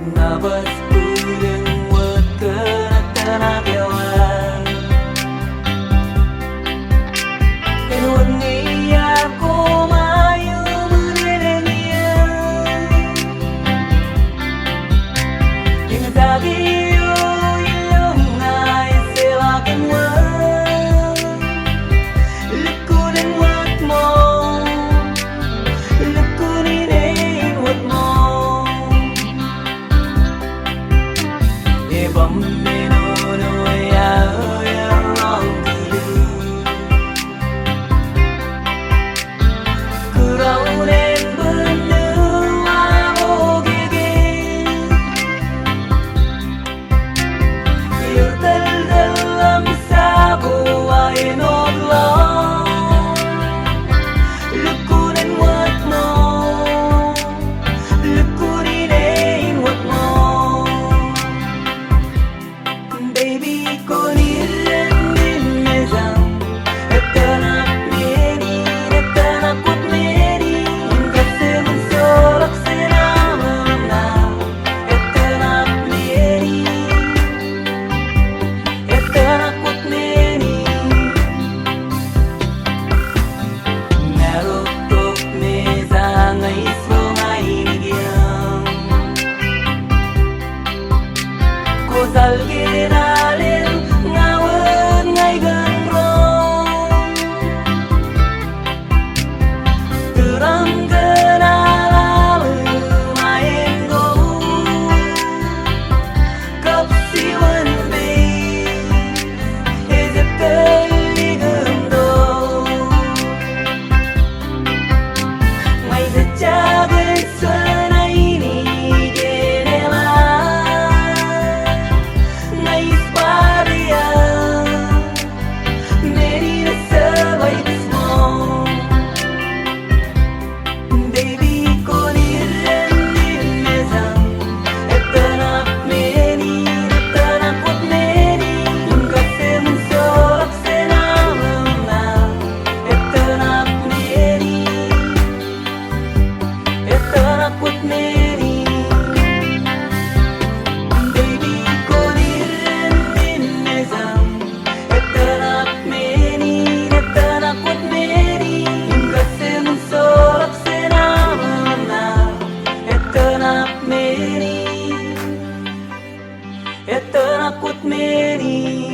Nabas pulang wat ke tanah kewan Kenwan niya ko mayu menenengnya Yang tadi ilong ngai sewakan wan Lekunin wat mo Lekunin wat mo Bấm bên ô nôi rong cứ rau nên bên nước hoa vô ghê yêu tên dalam sabu ay nốt lo lekunin wat mo lekunin wat mo Baby, con irren din mezam Etanak meni, etanak kut meni Kasem solak senamana Etanak meni Etanak kut meni Narotok meza ngay so ngay nigyam Ko salgena Etanak kut meni